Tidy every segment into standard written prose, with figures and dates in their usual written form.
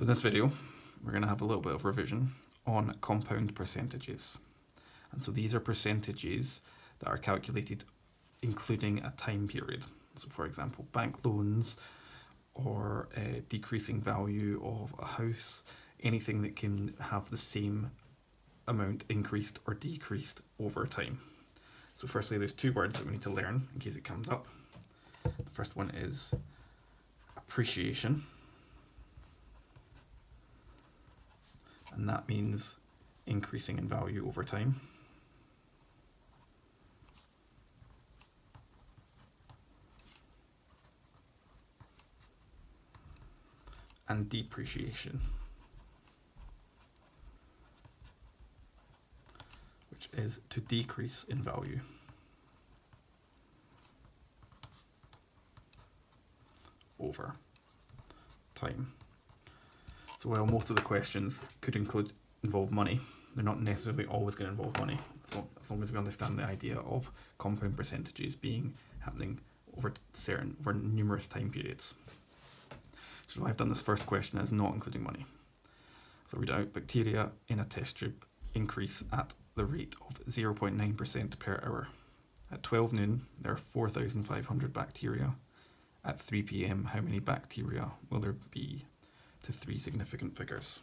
So in this video, we're going to have a little bit of revision on compound percentages. And so these are percentages that are calculated including a time period. So for example, bank loans or a decreasing value of a house, anything that can have the same amount increased or decreased over time. So firstly, there's two words that we need to learn in case it comes up. The first one is appreciation. And that means increasing in value over time. And depreciation, which is to decrease in value over time. So while most of the questions could involve money, they're not necessarily always going to involve money, as long as we understand the idea of compound percentages happening over numerous time periods. So I've done this first question as not including money. So read out: bacteria in a test tube increase at the rate of 0.9% per hour. At 12 noon, there are 4,500 bacteria. At 3 p.m, how many bacteria will there be to three significant figures?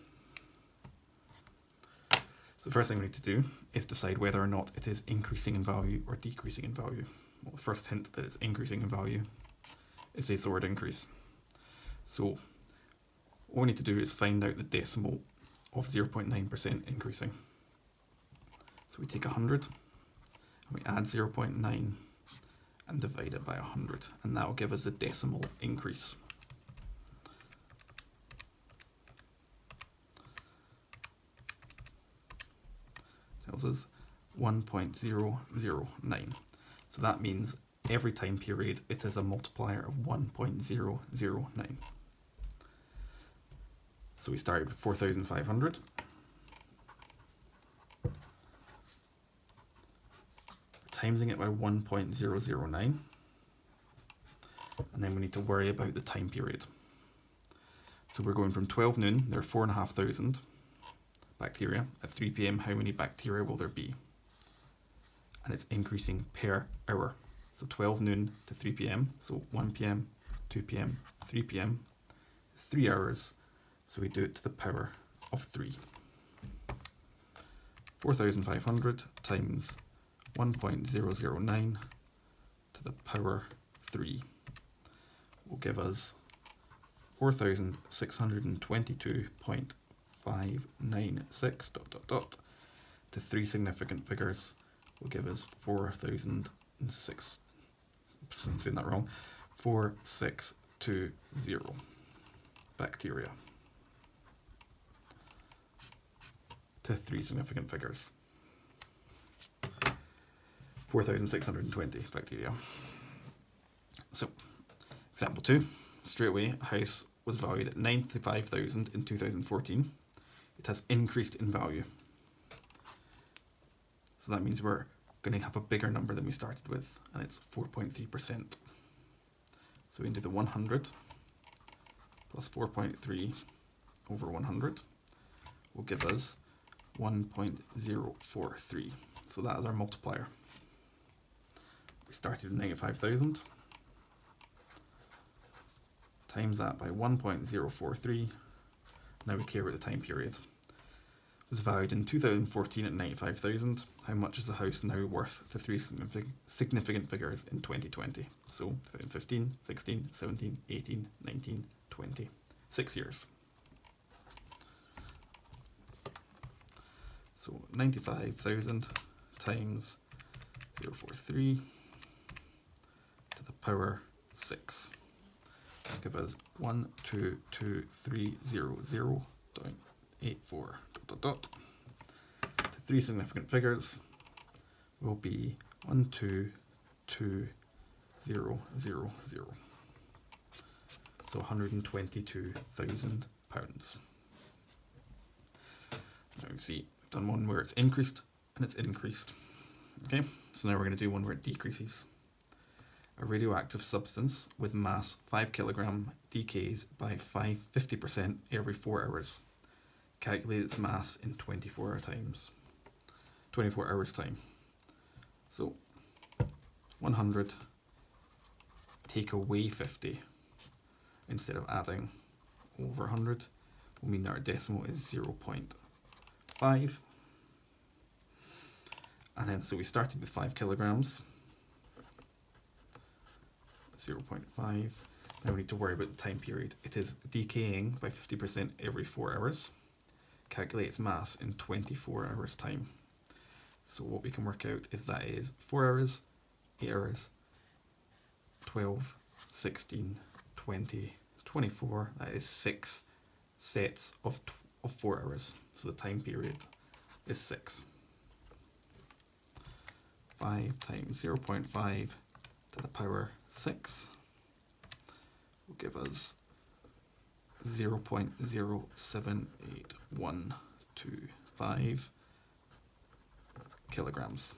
So the first thing we need to do is decide whether or not it is increasing in value or decreasing in value. Well, the first hint that it's increasing in value is the word increase. So what we need to do is find out the decimal of 0.9% increasing. So we take 100 and we add 0.9 and divide it by 100, and that will give us the decimal increase. Tells us 1.009. So that means every time period it is a multiplier of 1.009. So we started with 4,500. Timesing it by 1.009. And then we need to worry about the time period. So we're going from 12 noon, there are 4,500 bacteria. At 3 p.m, how many bacteria will there be? And it's increasing per hour. So 12 noon to 3 p.m, so 1 p.m, 2 p.m, 3 p.m is 3 hours. So we do it to the power of 3. 4,500 times 1.009 to the power 3 will give us 4,622.596 ... to three significant figures will give us 4,006. I'm saying that wrong. 4620 bacteria to three significant figures. 4,620 bacteria. So, example 2. Straight away, a house was valued at 95,000 in 2014. It has increased in value. So that means we're going to have a bigger number than we started with, and it's 4.3%. So we can do the 100 plus 4.3 over 100 will give us 1.043. So that is our multiplier. We started with 95,000. Times that by 1.043. Now we care about the time period. It was valued in 2014 at 95,000. How much is the house now worth to three significant figures in 2020? So 2015, 16, 17, 18, 19, 20. 6 years. So 95,000 times 0.43 to the power 6. That'll give us 122,300.84 ... to three significant figures will be 122,000. So £122,000. Now we see we've done one where it's increased and it's increased. Okay, so now we're going to do one where it decreases. A radioactive substance with mass 5 kilogram decays by 50% every 4 hours. Calculate its mass in 24 hours time. So 100 take away 50 instead of adding over 100 will mean that our decimal is 0.5. And then, so we started with 5 kilograms, 0.5. Now we need to worry about the time period. It is decaying by 50% every 4 hours. Calculate its mass in 24 hours time. So what we can work out is that is 4 hours, 8 hours, 12, 16, 20, 24. That is 6 sets of 4 hours. So the time period is 6. 5 times 0.5 to the power 6 will give us 0.07812 kilograms.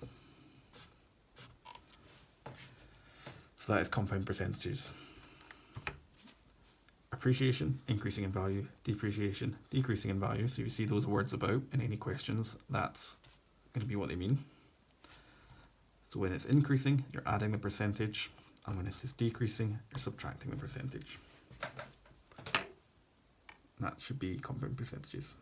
So that is compound percentages. Appreciation, increasing in value. Depreciation, decreasing in value. So if you see those words about in any questions, that's going to be what they mean. So when it's increasing, you're adding the percentage, and when it is decreasing, you're subtracting the percentage. That should be compound percentages.